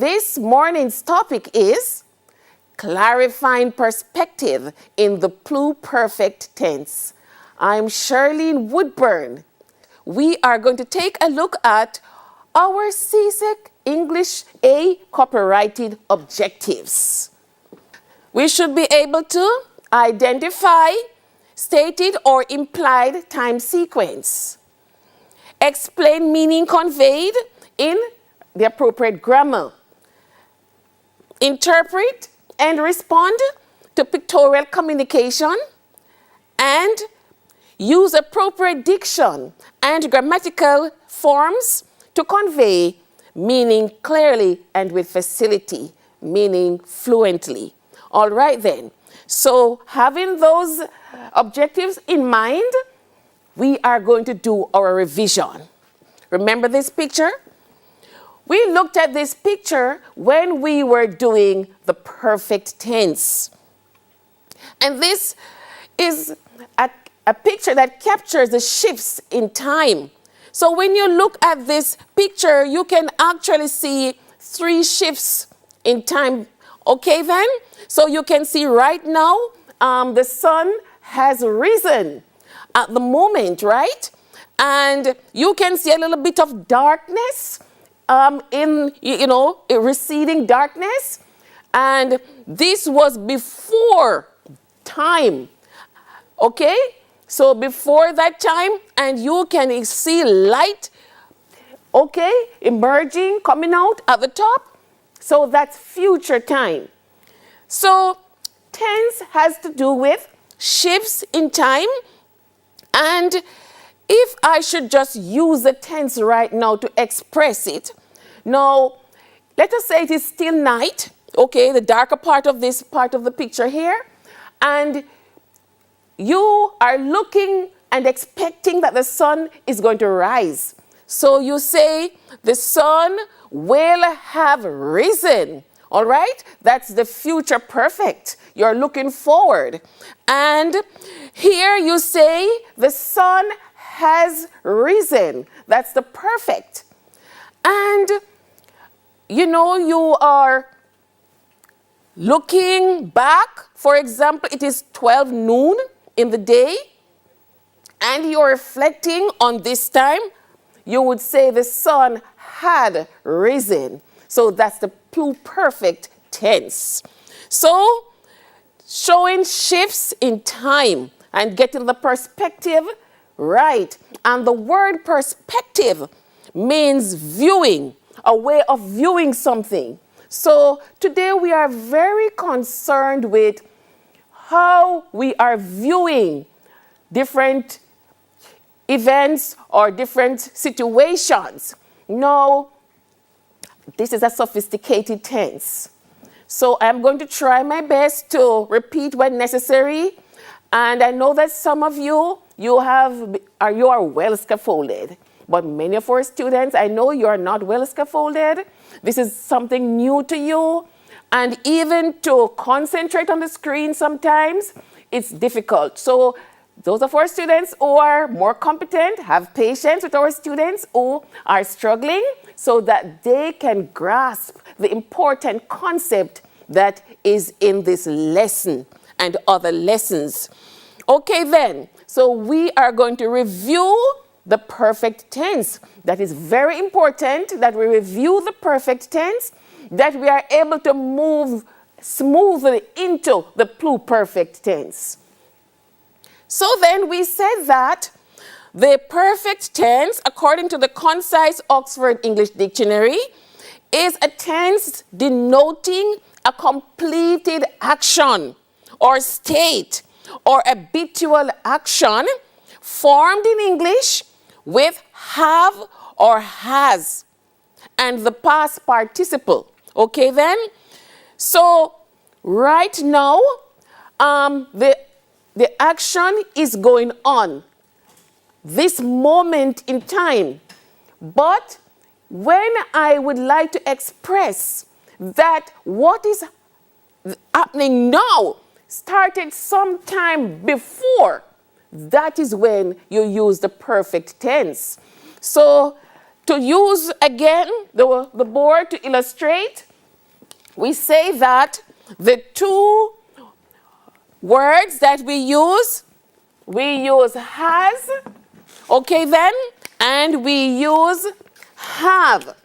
this morning's topic is clarifying perspective in the pluperfect tense. I'm Charlene Woodburn. We are going to take a look at our CSEC English A copyrighted objectives. We should be able to identify stated or implied time sequence, explain meaning conveyed in the appropriate grammar, interpret and respond to pictorial communication, and use appropriate diction and grammatical forms to convey meaning clearly and with facility, meaning fluently. All right then. So having those objectives in mind, we are going to do our revision. Remember this picture? We looked at this picture when we were doing the perfect tense. And this is a picture that captures the shifts in time. So when you look at this picture, you can actually see 3 shifts in time. Okay then? So you can see right now, the sun has risen at the moment, right? And you can see a little bit of darkness in, a receding darkness. And this was before time, okay? So before that time, and you can see light, okay, emerging, coming out at the top. So that's future time. So tense has to do with shifts in time. And if I should just use the tense right now to express it, now, let us say it is still night, okay, the darker part of this part of the picture here, and you are looking and expecting that the sun is going to rise. So you say, the sun will have risen. All right? That's the future perfect. You're looking forward. And here you say, the sun has risen. That's the perfect. And, you are looking back. For example, it is 12 noon in the day, and you're reflecting on this time. You would say the sun had risen. So that's the pluperfect tense. So showing shifts in time and getting the perspective right. And the word perspective means viewing, a way of viewing something. So today we are very concerned with how we are viewing different events or different situations. Now, this is a sophisticated tense. So I'm going to try my best to repeat when necessary. And I know that some of you are well scaffolded. But many of our students, I know you are not well scaffolded. This is something new to you. And even to concentrate on the screen sometimes, it's difficult. So those of our students who are more competent, have patience with our students who are struggling so that they can grasp the important concept that is in this lesson and other lessons. Okay then, so we are going to review the perfect tense. That is very important that we review the perfect tense, that we are able to move smoothly into the pluperfect tense. So then we said that the perfect tense, according to the Concise Oxford English Dictionary, is a tense denoting a completed action or state or habitual action formed in English with have or has and the past participle. Okay then? So right now, the action is going on, this moment in time. But when I would like to express that what is happening now started sometime before, that is when you use the perfect tense. So to use again the board to illustrate, we say that the two words that we use has, okay then, and we use have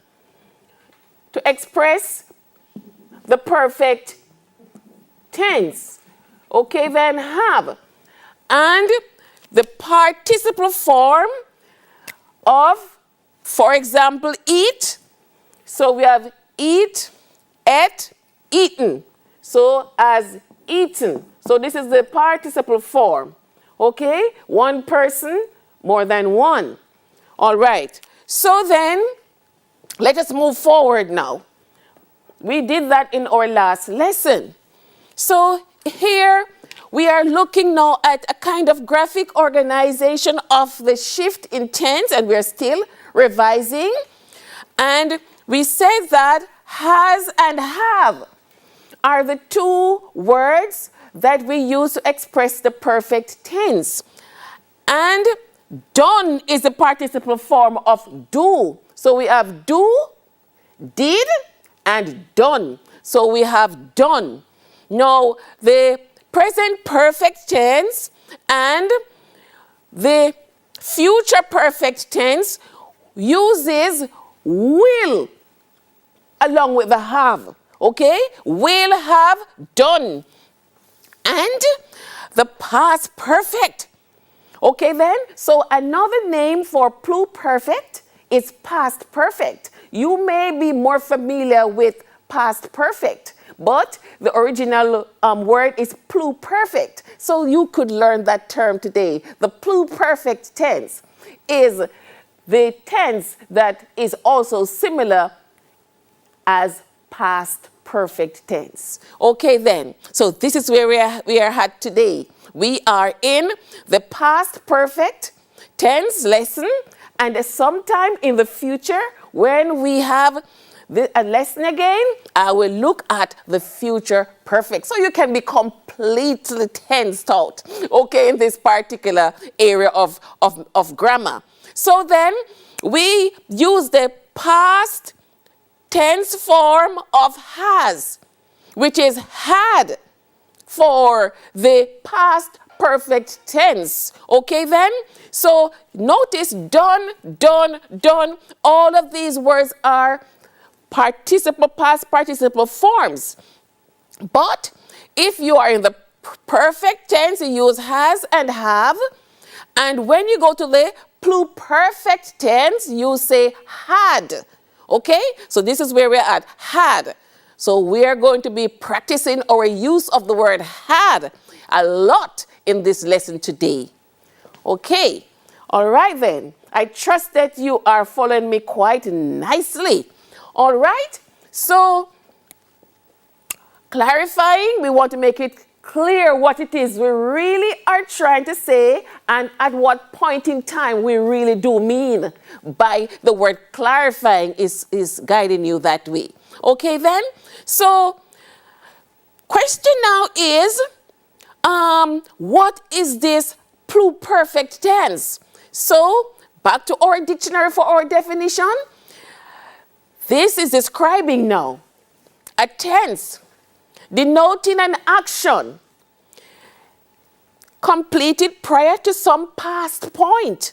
to express the perfect tense. Okay then, have. And the participle form of, for example, eat. So we have eat, ate, eaten. So as eaten. So this is the participle form. Okay? One person, more than one. All right. So then, let us move forward now. We did that in our last lesson. So here we are looking now at a kind of graphic organization of the shift in tense, and we're still revising. And we said that has and have are the two words that we use to express the perfect tense. And done is the participle form of do. So we have do, did, and done. So we have done. Now, the present perfect tense and the future perfect tense uses will along with the have. Okay? Will have done. And the past perfect. Okay then? So another name for pluperfect is past perfect. You may be more familiar with past perfect, but the original word is pluperfect. So you could learn that term today. The pluperfect tense is the tense that is also similar as past perfect tense. Okay then, so this is where we are at today. We are in the past perfect tense lesson, and sometime in the future when we have a lesson again, I will look at the future perfect. So you can be completely tensed out, okay, in this particular area of grammar. So then we use the past tense form of has, which is had, for the past perfect tense. Okay then? So notice done, done, done. All of these words are participle, past participle forms. But if you are in the perfect tense, you use has and have. And when you go to the pluperfect tense, you say had. Okay? So this is where we're at. Had. So we are going to be practicing our use of the word had a lot in this lesson today. Okay. All right then. I trust that you are following me quite nicely. All right. So clarifying, we want to make it clear what it is we really are trying to say and at what point in time we really do mean by the word clarifying is guiding you that way. Okay then? So, question now is, what is this pluperfect tense? So, back to our dictionary for our definition. This is describing now a tense denoting an action completed prior to some past point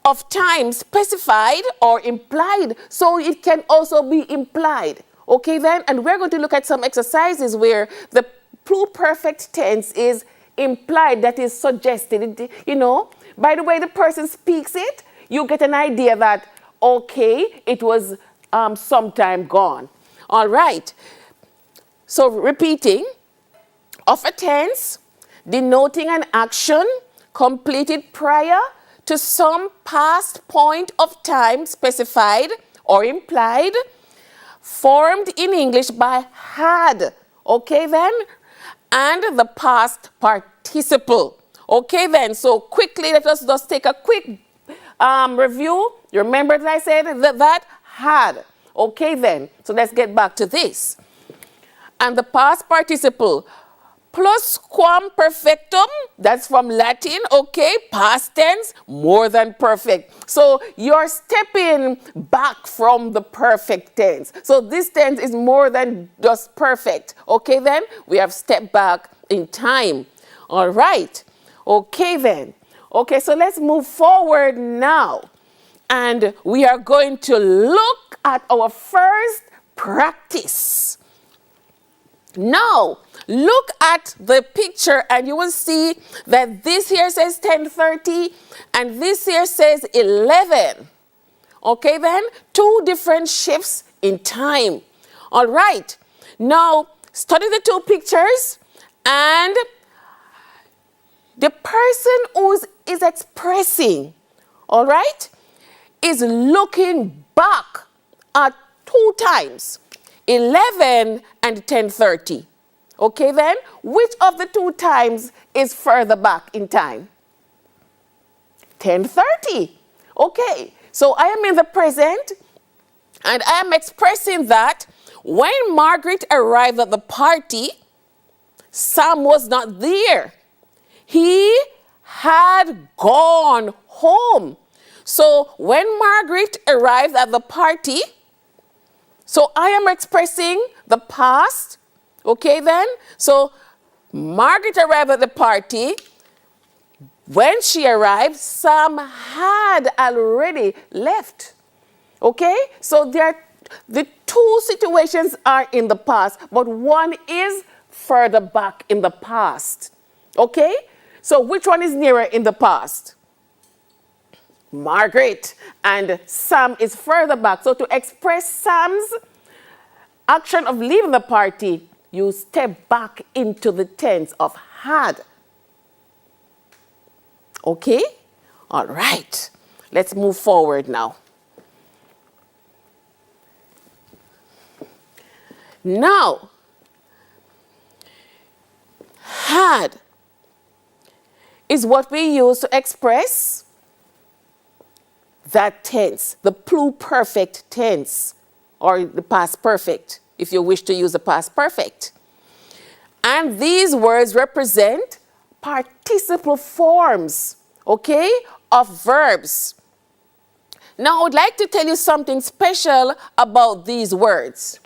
of time specified or implied. So it can also be implied. Okay then? And we're going to look at some exercises where the pluperfect tense is implied, that is suggested. You know, by the way the person speaks it, you get an idea that, okay, it was some time gone. All right. So repeating, of a tense denoting an action completed prior to some past point of time specified or implied, formed in English by had, okay then, and the past participle. Okay then, so quickly let us just take a quick review. You remember that I said that had. Okay then, so let's get back to this. And the past participle Plusquamperfectum, that's from Latin, okay, past tense, more than perfect. So you're stepping back from the perfect tense. So this tense is more than just perfect. Okay then, we have stepped back in time. All right, okay then. Okay, so let's move forward now. And we are going to look at our first practice. Now, look at the picture and you will see that this here says 10:30 and this here says 11. Okay then, two different shifts in time. All right, now study the two pictures and the person who is expressing, all right, is looking back at two times. 11 and 10:30. Okay then, which of the two times is further back in time? 10:30. Okay, so I am in the present and I am expressing that when Margaret arrived at the party, Sam was not there. He had gone home. So when Margaret arrived at the party, so I am expressing the past, okay then? So Margaret arrived at the party. When she arrived, Sam had already left, okay? So the two situations are in the past, but one is further back in the past, okay? So which one is nearer in the past? Margaret, and Sam is further back. So to express Sam's action of leaving the party, you step back into the tense of had. Okay? All right. Let's move forward now. Now, had is what we use to express that tense, the pluperfect tense, or the past perfect, if you wish to use the past perfect. And these words represent participle forms, okay, of verbs. Now, I would like to tell you something special about these words.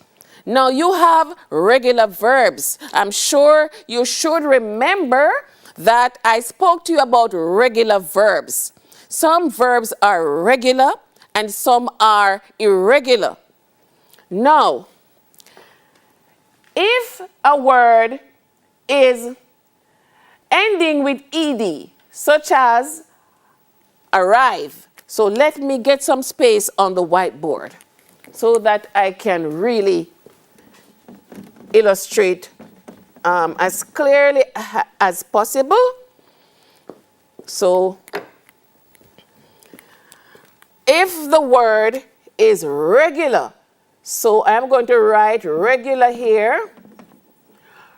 Now, you have regular verbs. I'm sure you should remember that I spoke to you about regular verbs. Some verbs are regular and some are irregular. Now, if a word is ending with ed, such as arrive, so let me get some space on the whiteboard so that I can really illustrate as clearly as possible. So, if the word is regular, so I'm going to write regular here,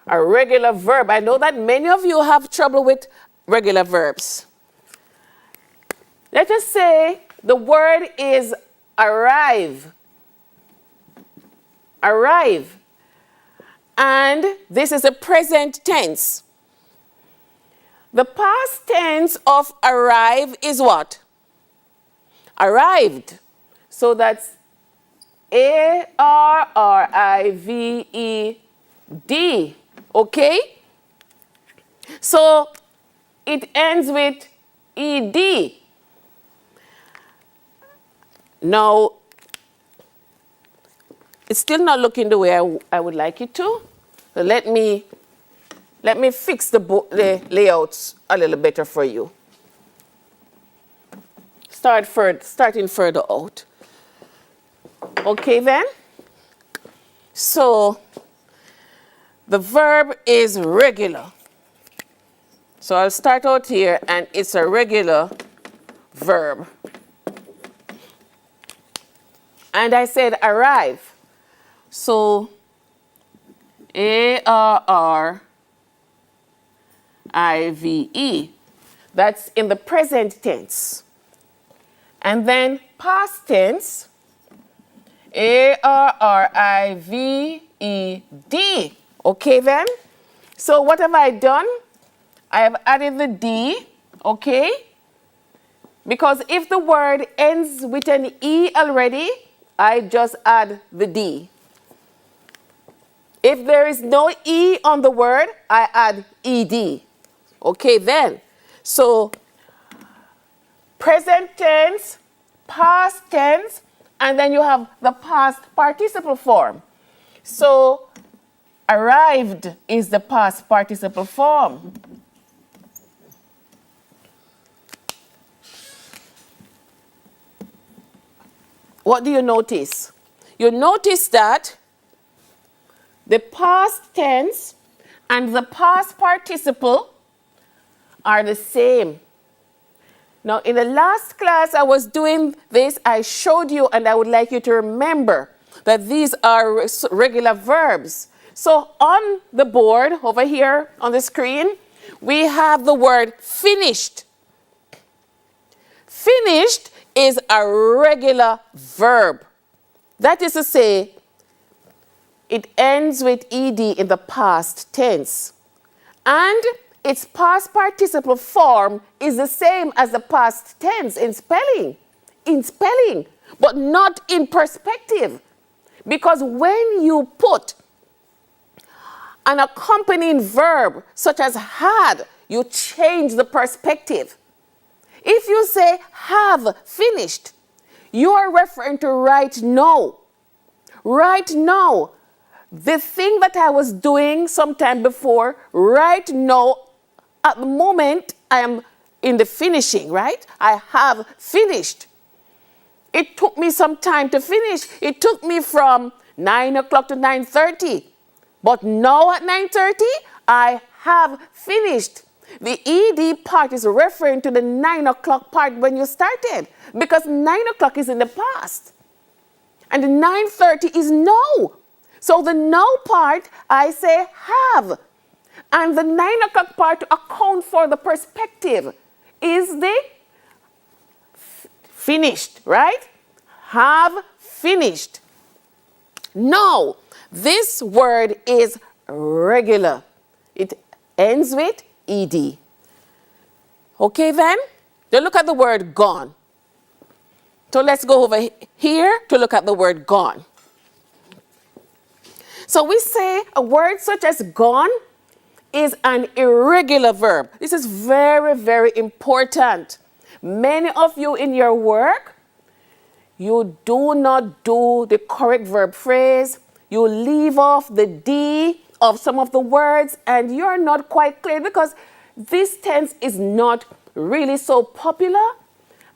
a regular verb. I know that many of you have trouble with regular verbs. Let us say the word is arrive. Arrive. And this is a present tense. The past tense of arrive is what? Arrived. So that's A-R-R-I-V-E-D. Okay? So it ends with ed. Now, it's still not looking the way I would like it to. So let me fix the layouts a little better for you. Starting further out. Okay then? So the verb is regular. So I'll start out here and it's a regular verb. And I said arrive. So A-R-R-I-V-E. That's in the present tense. And then past tense, A-R-R-I-V-E-D. Okay then? So what have I done? I have added the D, okay? Because if the word ends with an E already, I just add the D. If there is no E on the word, I add ED. Okay then. So present tense, past tense, and then you have the past participle form. So arrived is the past participle form. What do you notice? You notice that the past tense and the past participle are the same. Now, in the last class I was doing this, I showed you, and I would like you to remember that these are regular verbs. So on the board over here on the screen, we have the word finished. Finished is a regular verb. That is to say, it ends with ed in the past tense. And its past participle form is the same as the past tense in spelling. But not in perspective. Because when you put an accompanying verb, such as had, you change the perspective. If you say have finished, you are referring to right now. Right now. The thing that I was doing sometime before, right now, at the moment, I am in the finishing, right? I have finished. It took me some time to finish. It took me from 9 o'clock to 9:30. But now at 9:30, I have finished. The ed part is referring to the 9 o'clock part when you started, because 9 o'clock is in the past. And the 9:30 is now. So the now part, I say have. And the 9 o'clock part, to account for the perspective, is the finished, right? Have finished. Now, this word is regular. It ends with ed. Okay then? Then look at the word gone. So let's go over here to look at the word gone. So we say a word such as gone is an irregular verb. This is very, very important. Many of you in your work, you do not do the correct verb phrase. You leave off the D of some of the words, and you're not quite clear because this tense is not really so popular.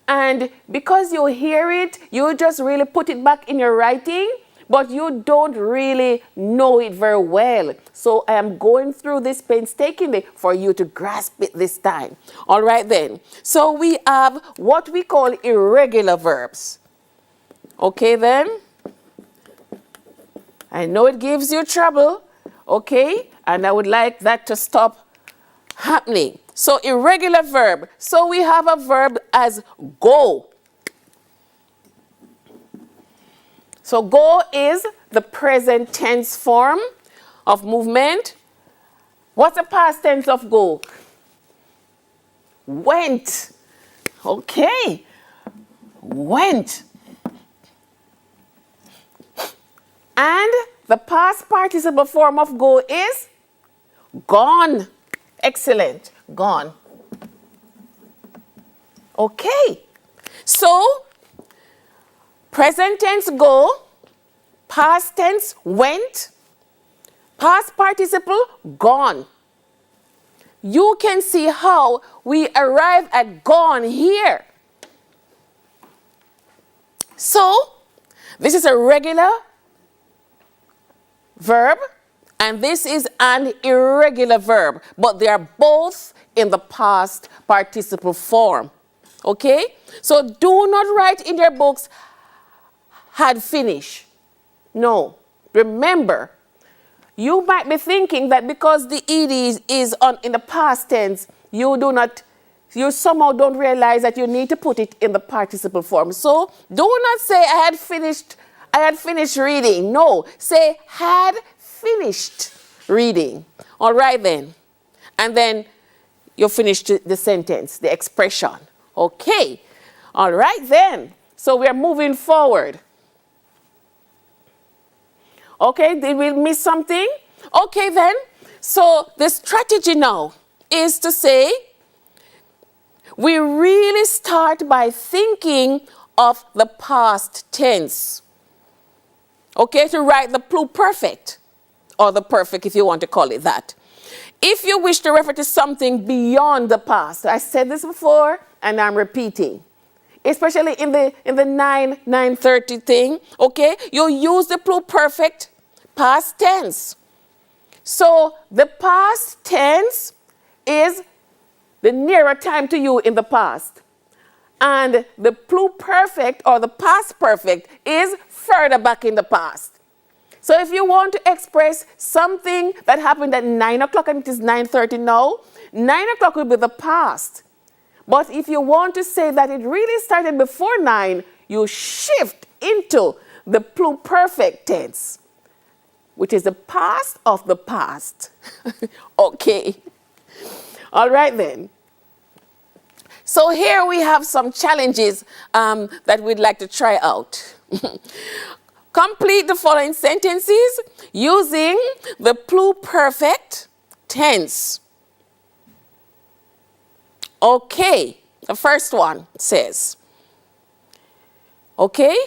And because you hear it, you just really put it back in your writing, but you don't really know it very well. So I am going through this painstakingly for you to grasp it this time. All right then. So we have what we call irregular verbs. Okay then. I know it gives you trouble. Okay. And I would like that to stop happening. So irregular verb. So we have a verb as go. So go is the present tense form of movement. What's the past tense of go? Went. Okay. Went. And the past participle form of go is gone. Excellent. Gone. Okay. So, present tense go, past tense went, past participle gone. You can see how we arrive at gone here. So, this is a regular verb, and this is an irregular verb, but they are both in the past participle form. Okay? So do not write in your books, had finished. No. Remember, you might be thinking that because the ed is in the past tense, you somehow don't realize that you need to put it in the participle form. So do not say I had finished reading. No, say had finished reading. All right then. And then you finish the sentence, the expression. Okay. All right then. So we're moving forward. Okay, did we miss something? Okay then. So the strategy now is to say, we really start by thinking of the past tense. Okay, to write the pluperfect, or the perfect if you want to call it that. If you wish to refer to something beyond the past, I said this before and I'm repeating, especially in the 930 thing, okay, you use the pluperfect past tense. So the past tense is the nearer time to you in the past. And the pluperfect or the past perfect is further back in the past. So if you want to express something that happened at 9 o'clock and it is 9:30 now, 9 o'clock will be the past. But if you want to say that it really started before 9, you shift into the pluperfect tense, which is the past of the past. Okay. All right then. So here we have some challenges that we'd like to try out. Complete the following sentences using the pluperfect tense. Okay, the first one says, okay,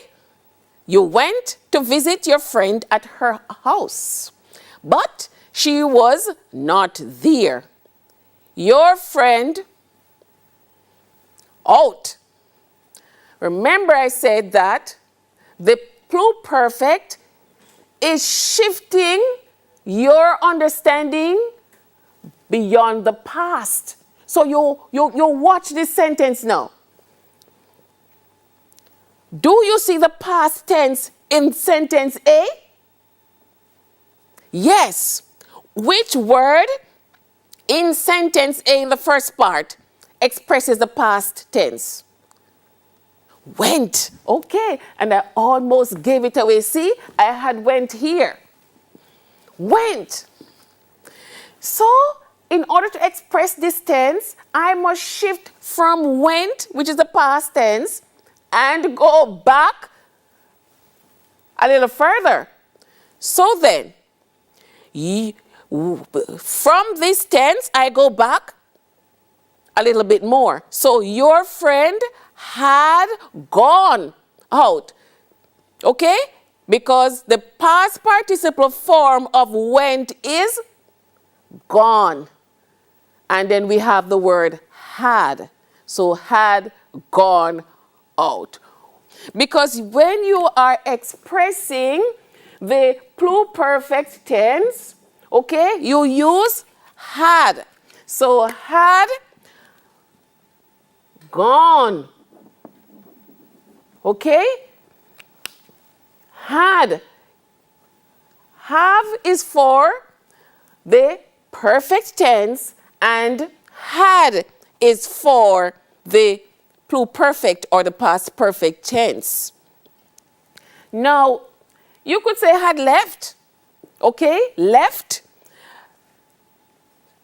you went to visit your friend at her house, but she was not there. Your friend out. Remember I said that the pluperfect is shifting your understanding beyond the past. So you watch this sentence now. Do you see the past tense in sentence A? Yes. Which word in sentence A in the first part expresses the past tense? Went. Okay. And I almost gave it away. See, I had went here. Went. So, in order to express this tense, I must shift from went, which is the past tense, and go back a little further. So then, from this tense, I go back a little bit more. So your friend had gone out. Okay? Because the past participle form of went is gone. And then we have the word had. So had gone out. Because when you are expressing the pluperfect tense, okay, you use had. So had gone. Okay? Had. Have is for the perfect tense and had is for the pluperfect or the past perfect tense. Now, you could say had left. Okay? Left.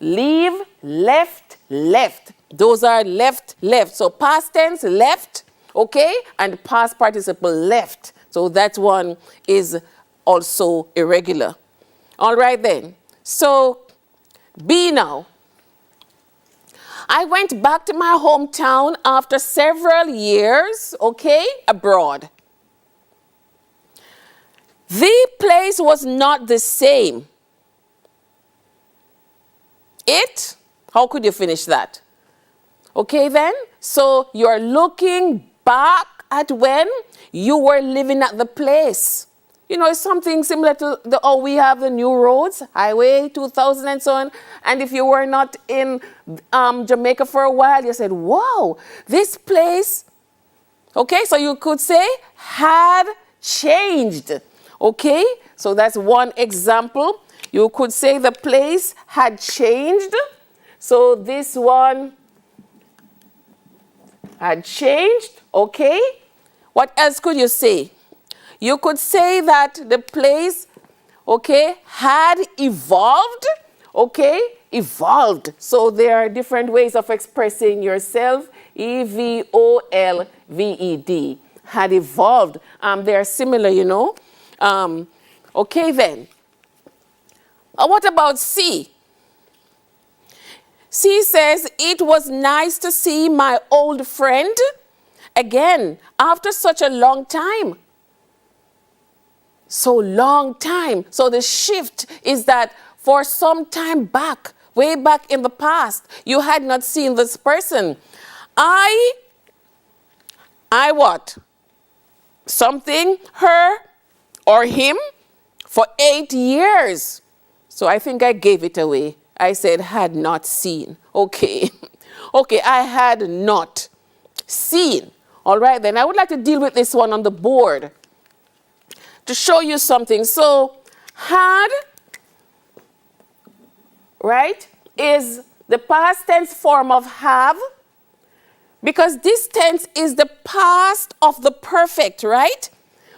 Leave, left, left. Those are left, left. So past tense, left, okay? And past participle, left. So that one is also irregular. All right then. So B now. I went back to my hometown after several years, okay, abroad. The place was not the same. It, how could you finish that? Okay then, so you're looking back at when you were living at the place. You know, it's something similar to how we have the new roads, Highway 2000 and so on. And if you were not in Jamaica for a while, you said, wow, this place, okay, so you could say had changed. Okay, so that's one example. You could say the place had changed. So this one had changed, okay? What else could you say? You could say that the place, okay, had evolved okay, evolved. So there are different ways of expressing yourself. evolved, had evolved. They are similar, you know. Okay then. What about C? C says, it was nice to see my old friend again after such a long time. So long time. So the shift is that for some time back, way back in the past, you had not seen this person. I what? Something, her or him for 8 years. So I think I gave it away. I said had not seen. Okay. Okay, I had not seen. All right, then I would like to deal with this one on the board to show you something. So had, right, is the past tense form of have, because this tense is the past of the perfect, right?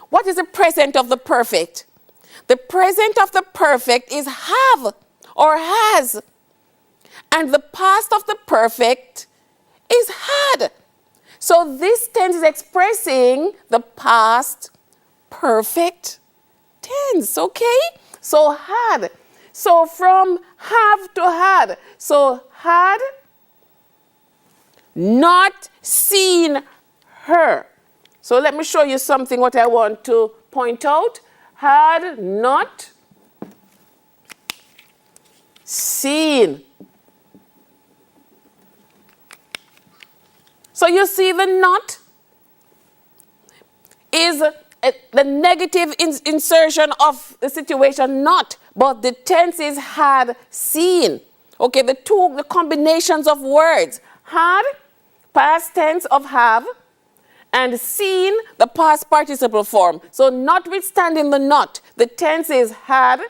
What is the present of the perfect? The present of the perfect is have or has. And the past of the perfect is had. So this tense is expressing the past perfect tense, okay? So had. So from have to had. So had not seen her. So let me show you something what I want to point out. Had not seen. So you see the not is the negative insertion of the situation not, but the tense is had seen. Okay, the combinations of words. Had, past tense of have, and seen, the past participle form. So notwithstanding the not, the tense is had,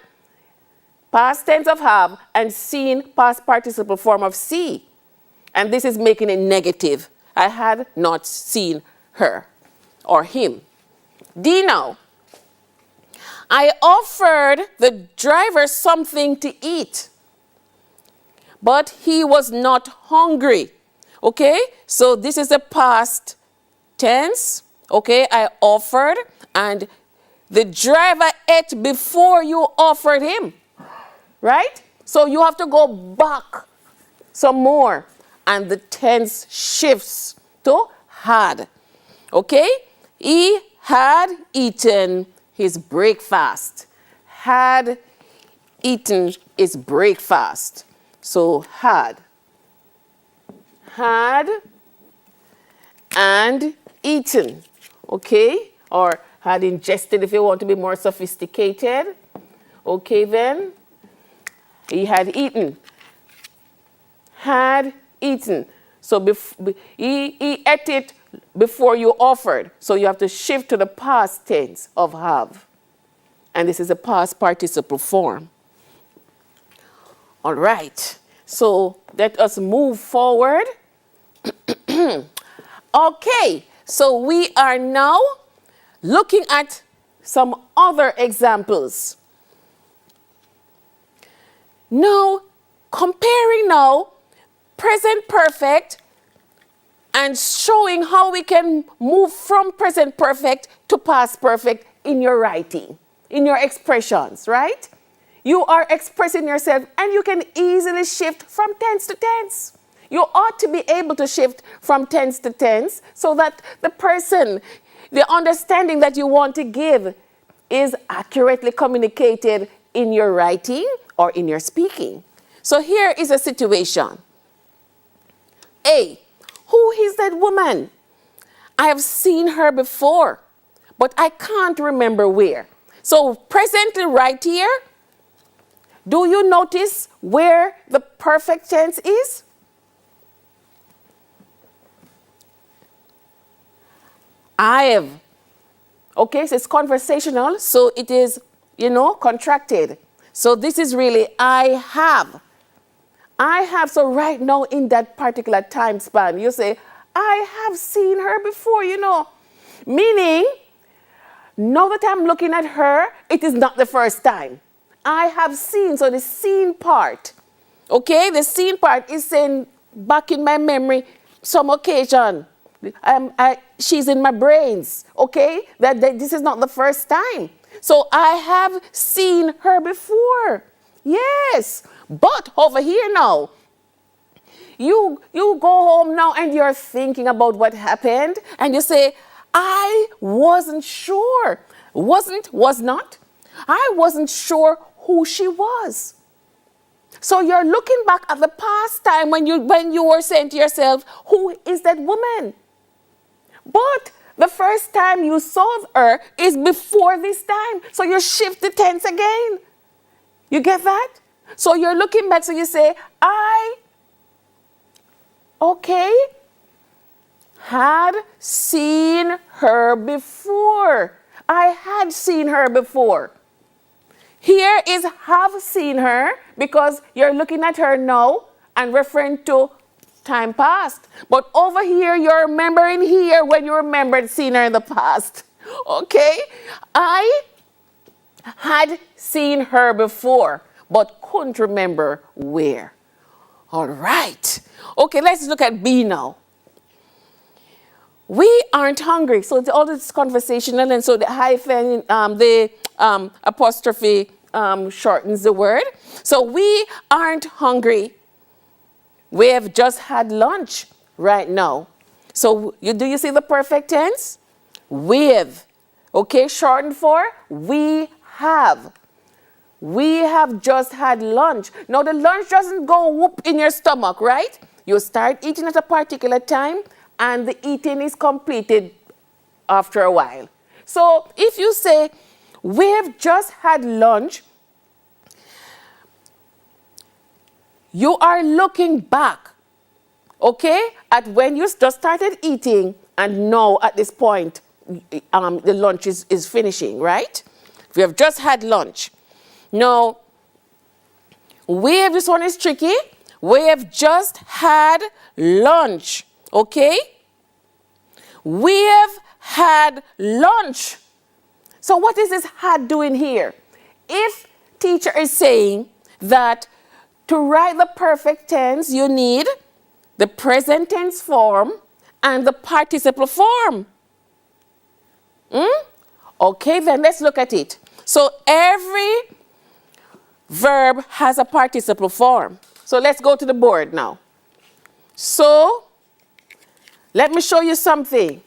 past tense of have, and seen, past participle form of see. And this is making it negative. I had not seen her or him. D now. I offered the driver something to eat, but he was not hungry. Okay, so this is the past tense. Okay, I offered, and the driver ate before you offered him. Right? So you have to go back some more, and the tense shifts to had. Okay? He had eaten his breakfast. Had eaten his breakfast. So had. Had and eaten. Okay? Or had ingested if you want to be more sophisticated. Okay then. He had eaten. Had eaten. So he ate it before you offered. So you have to shift to the past tense of have. And this is a past participle form. All right. So let us move forward. Okay. So we are now looking at some other examples. Now, comparing now present perfect and showing how we can move from present perfect to past perfect in your writing, in your expressions, right? You are expressing yourself and you can easily shift from tense to tense. You ought to be able to shift from tense to tense so that the person, the understanding that you want to give is accurately communicated in your writing or in your speaking. So here is a situation. A, who is that woman? I have seen her before, but I can't remember where. So presently right here, do you notice where the perfect tense is? I have. Okay, so it's conversational, so it is, contracted. So this is really I have. I have, so right now in that particular time span, you say, I have seen her before, Meaning, now that I'm looking at her, it is not the first time. I have seen. So the seen part, okay, the seen part is saying back in my memory, some occasion, she's in my brains, okay, that this is not the first time. So I have seen her before. Yes. But over here now, you go home now and you're thinking about what happened and you say, I wasn't sure. Was not. I wasn't sure who she was. So you're looking back at the past time when you were saying to yourself, who is that woman? But the first time you saw her is before this time. So you shift the tense again. You get that? So you're looking back, so you say, had seen her before. I had seen her before. Here is have seen her because you're looking at her now and referring to time past. But over here, you're remembering here when you remembered seeing her in the past. Okay? I had seen her before, but couldn't remember where. All right. Okay, let's look at B now. We aren't hungry. So all this conversational, and so the hyphen, the apostrophe shortens the word. So we aren't hungry. We have just had lunch right now. So do you see the perfect tense? With. Okay, shortened for we have. We have just had lunch. Now the lunch doesn't go whoop in your stomach, right? You start eating at a particular time and the eating is completed after a while. So if you say, we have just had lunch, you are looking back, okay, at when you just started eating and now at this point, the lunch is finishing, right? We have just had lunch. Now, this one is tricky. We have just had lunch, okay? We have had lunch. So what is this had doing here? If teacher is saying that to write the perfect tense, you need the present tense form and the participle form. Okay, then let's look at it. So every verb has a participle form. So let's go to the board now. So let me show you something.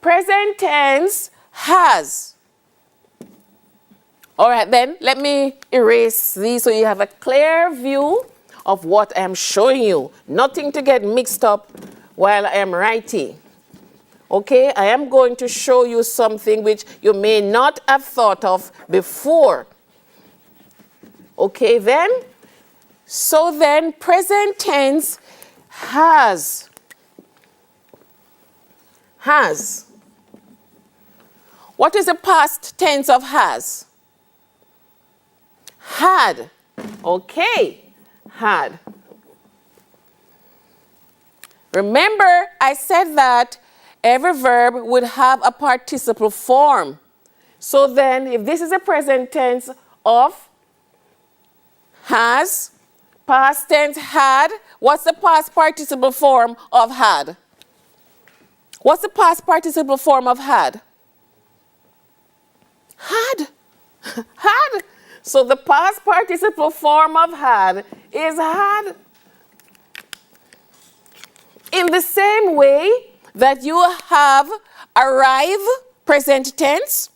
Present tense has. All right, then let me erase these so you have a clear view of what I'm showing you. Nothing to get mixed up while I am writing. Okay, I am going to show you something which you may not have thought of before. Okay, then. So then, present tense has. Has. What is the past tense of has? Had. Okay, had. Remember, I said that every verb would have a participle form. So then, if this is a present tense of has, past tense had, what's the past participle form of had? What's the past participle form of had? Had. Had. So the past participle form of had is had. In the same way that you have arrive, present tense,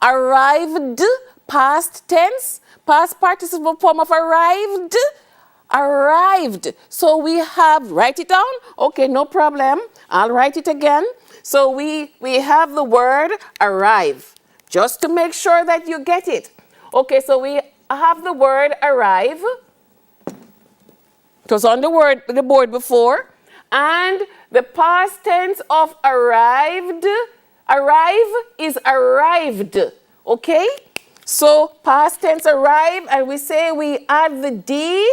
arrived, past tense, past participle form of arrived, arrived. So we have, write it down? Okay, no problem. I'll write it again. So we have the word arrive, just to make sure that you get it. Okay, so we have the word arrive. It was on the board before. And the past tense of arrived, arrive is arrived, okay? So past tense arrive, and we say we add the D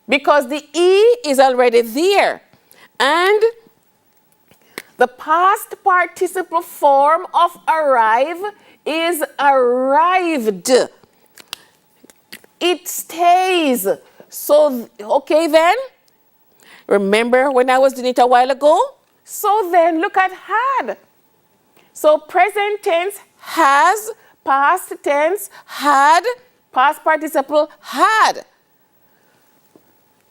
because the E is already there. And the past participle form of arrive is arrived. it stays. So, okay then? Remember when I was doing it a while ago? So then look at had. So present tense has, past tense had, past participle had.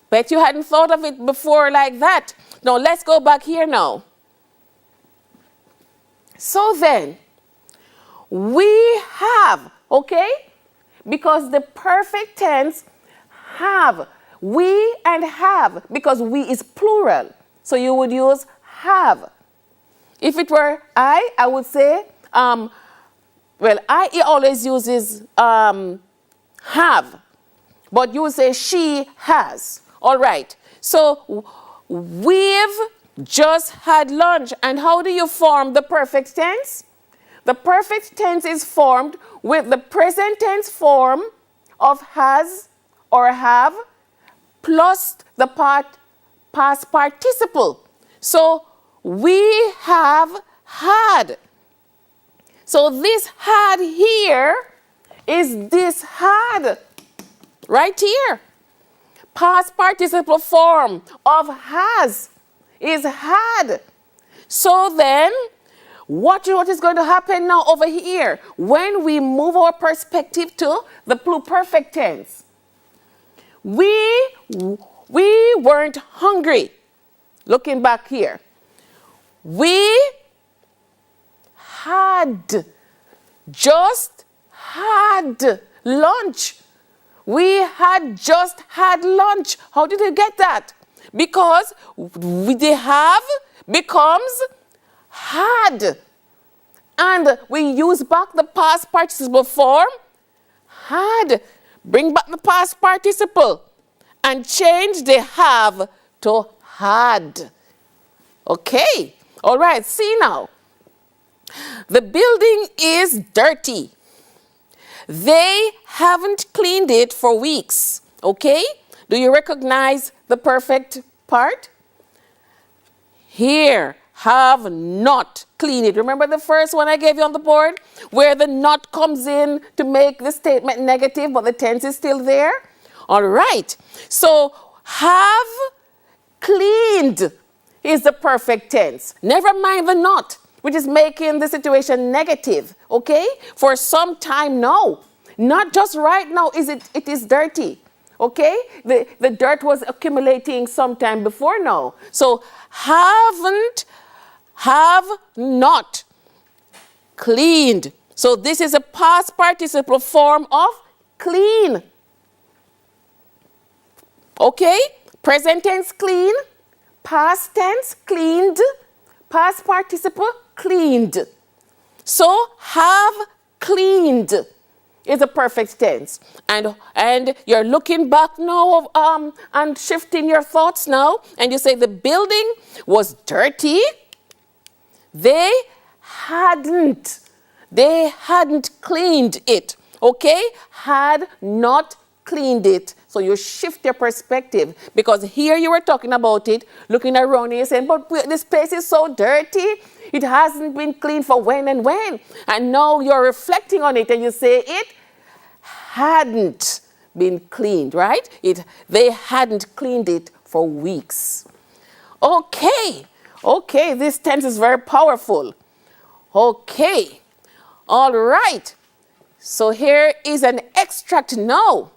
Bet you hadn't thought of it before like that. Now let's go back here now. So then, we have, okay? Because the perfect tense have. We and have, because we is plural. So you would use have. If it were I would say, well, I always uses have. But you would say she has. All right. So we've just had lunch. And how do you form the perfect tense? The perfect tense is formed with the present tense form of has or have plus the past participle. So we have had. So this had here is this had right here. Past participle form of has is had. So then, what is going to happen now over here when we move our perspective to the pluperfect tense? We weren't hungry. Looking back here. We had just had lunch. We had just had lunch. How did we get that? Because the have becomes had. And we use back the past participle form, had. Bring back the past participle and change the have to had. Okay. All right. See now. The building is dirty. They haven't cleaned it for weeks. Okay? Do you recognize the perfect part? Here, have not cleaned it. Remember the first one I gave you on the board? Where the not comes in to make the statement negative, but the tense is still there? All right. So, have cleaned is the perfect tense. Never mind the not, which is making the situation negative. Okay? For some time now. Not just right now it is dirty. Okay? The dirt was accumulating sometime before now. So, have not cleaned. So this is a past participle form of clean. Okay? Present tense clean, past tense cleaned, past participle cleaned. So have cleaned is a perfect tense. And you're looking back now and shifting your thoughts now, and you say the building was dirty. They hadn't cleaned it. Okay? Had not cleaned it. So you shift your perspective, because here you were talking about it, looking around and saying, but this place is so dirty. It hasn't been cleaned for when and when. And now you're reflecting on it and you say it hadn't been cleaned, right? They hadn't cleaned it for weeks. Okay, this tense is very powerful. Okay, all right. So here is an extract now.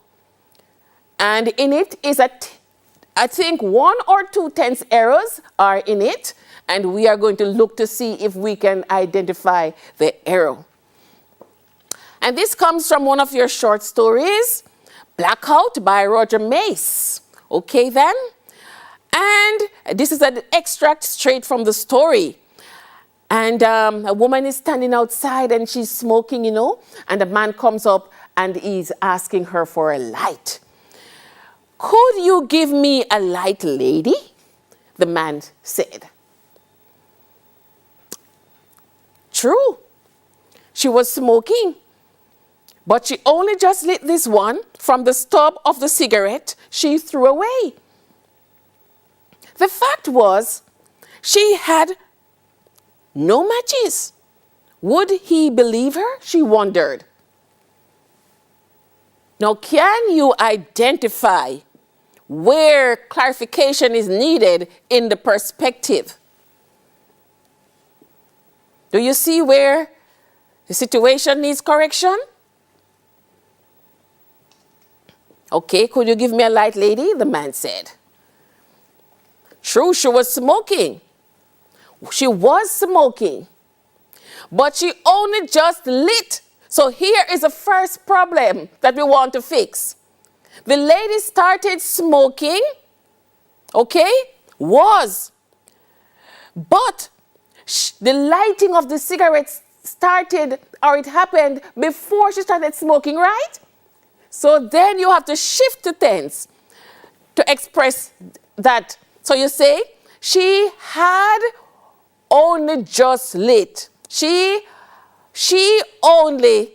And in it is I think 1 or 2 tense errors are in it. And we are going to look to see if we can identify the error. And this comes from one of your short stories, Blackout by Roger Mace. Okay then? And this is an extract straight from the story. And a woman is standing outside and she's smoking, and a man comes up and he's asking her for a light. Could you give me a light, lady? The man said. True. She was smoking. But she only just lit this one from the stub of the cigarette she threw away. The fact was, she had no matches. Would he believe her? She wondered. Now, can you identify where clarification is needed in the perspective? Do you see where the situation needs correction? Okay, could you give me a light, lady? The man said. True, she was smoking. She was smoking. But she only just lit. So here is the first problem that we want to fix. The lady started smoking, okay, but the lighting of the cigarettes started, or it happened before she started smoking, right? So then you have to shift the tense to express that. So you say, she had only just lit. She only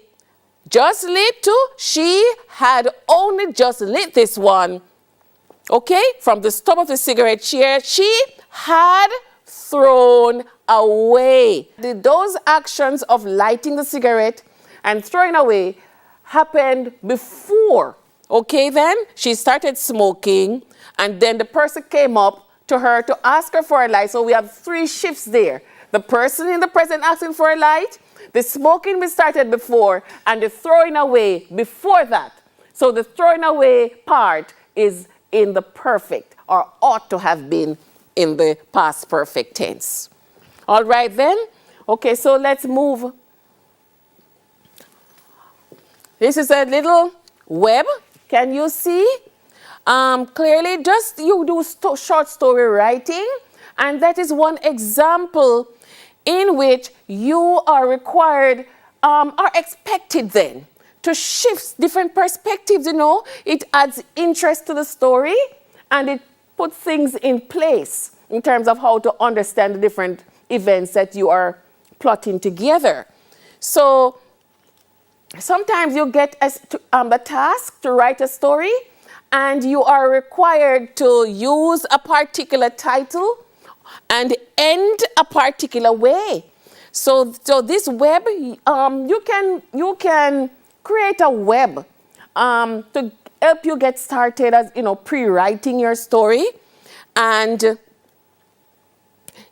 just lit too. She had only just lit this one. Okay? From the stub of the cigarette chair, she had thrown away. Those actions of lighting the cigarette and throwing away happened before. Okay, then she started smoking, and then the person came up to her to ask her for a light. So we have three shifts there. The person in the present asking for a light, the smoking we started before, and the throwing away before that. So the throwing away part is in the perfect, or ought to have been in the past perfect tense. All right then? Okay, so let's move. This is a little web. Can you see? Clearly, just you do short story writing, and that is one example in which you are required, are expected then to shift different perspectives, you know. It adds interest to the story, and it puts things in place in terms of how to understand the different events that you are plotting together. So sometimes you get the task to write a story, and you are required to use a particular title and end a particular way. So this web, you can create a web to help you get started as, you know, pre-writing your story. And,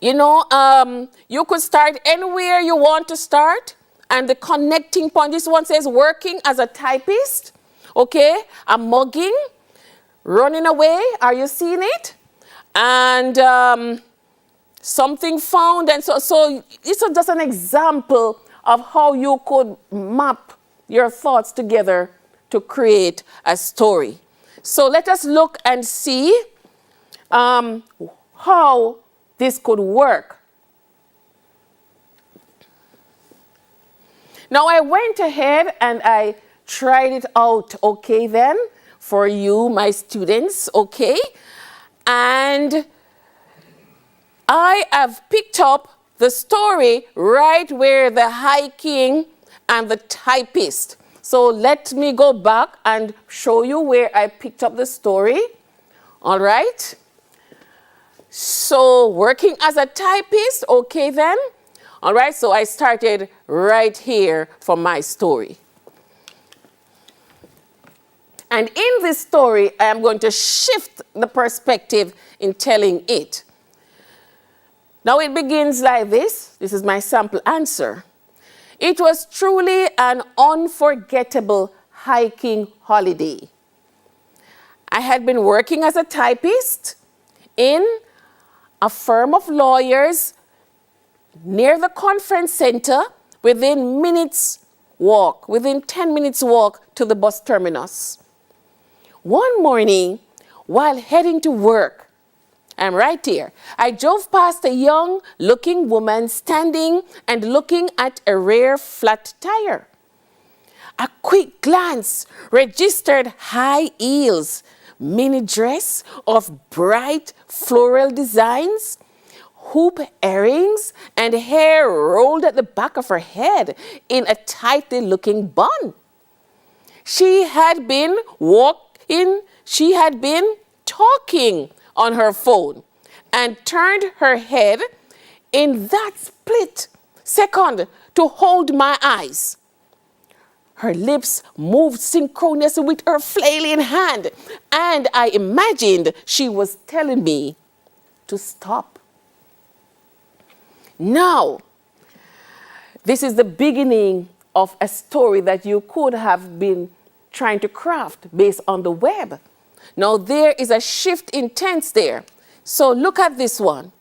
you know, you could start anywhere you want to start. And the connecting point, this one says working as a typist. Okay, a mugging, running away. Are you seeing it? And something found. And so it's just an example of how you could map your thoughts together to create a story. So let us look and see how this could work. Now I went ahead and I tried it out, okay then, for you, my students, okay? And I have picked up the story right where the hiking and the typist. So let me go back and show you where I picked up the story. All right? So working as a typist, okay then. All right, so I started right here for my story. And in this story, I am going to shift the perspective in telling it. Now it begins like this. This is my sample answer. It was truly an unforgettable hiking holiday. I had been working as a typist in a firm of lawyers near the conference center, within 10 minutes walk to the bus terminus. One morning, while heading to work, I'm right here, I drove past a young-looking woman standing and looking at a rear flat tire. A quick glance registered high heels, mini dress of bright floral designs, hoop earrings, and hair rolled at the back of her head in a tightly looking bun. She had been talking on her phone and turned her head in that split second to hold my eyes. her lips moved synchronously with her flailing hand, and I imagined she was telling me to stop. Now, this is the beginning of a story that you could have been trying to craft based on the web. Now, there is a shift in tense there. So look at this one.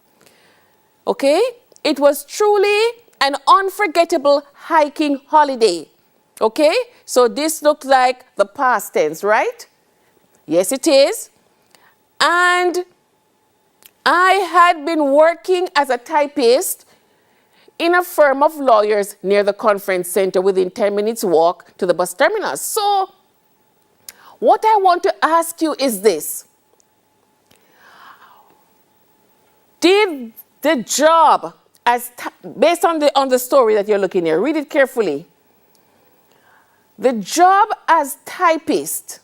Okay? It was truly an unforgettable hiking holiday. Okay? So this looks like the past tense, right? Yes, it is. And I had been working as a typist in a firm of lawyers near the conference center within 10 minutes walk to the bus terminus. So what I want to ask you is this. Did the job, based on the story that you're looking at, read it carefully. The job as typist,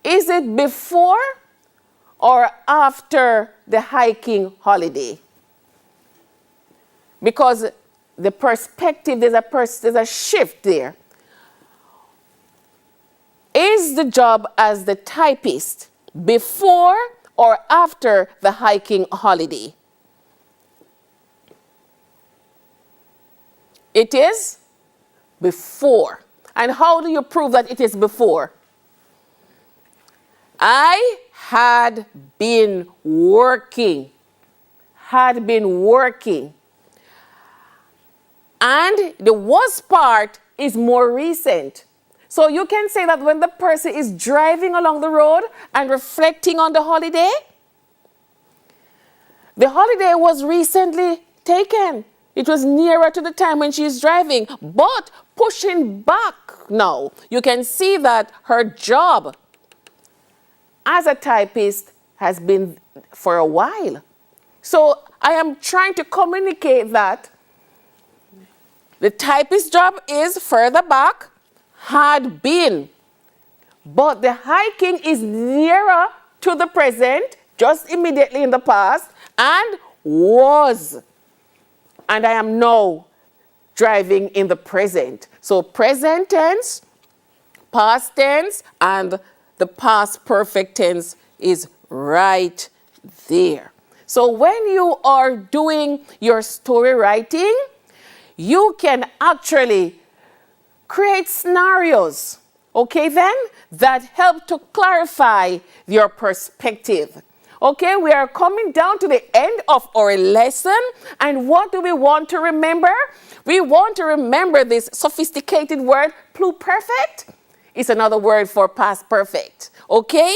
is it before or after the hiking holiday? Because the perspective, there's a shift there. Is the job as the typist before or after the hiking holiday? It is before. And how do you prove that it is before? I had been working. And the was part is more recent. So you can say that when the person is driving along the road and reflecting on the holiday was recently taken. It was nearer to the time when she is driving. But pushing back now, you can see that her job as a typist has been for a while. So I am trying to communicate that the typist job is further back, had been, but the hiking is nearer to the present, just immediately in the past, and was. And I am now driving in the present. So present tense, past tense, and the past perfect tense is right there. So when you are doing your story writing, you can actually create scenarios, okay then, that help to clarify your perspective. Okay, we are coming down to the end of our lesson, and what do we want to remember? We want to remember this sophisticated word, pluperfect. It's another word for past perfect, okay?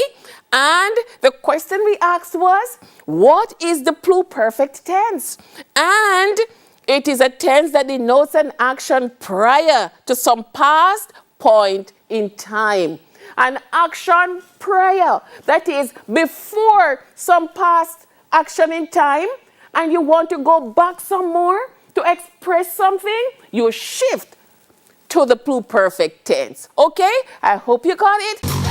And the question we asked was, what is the pluperfect tense? And it is a tense that denotes an action prior to some past point in time. An action prior, that is before some past action in time, and you want to go back some more to express something, you shift to the pluperfect tense. Okay? I hope you got it.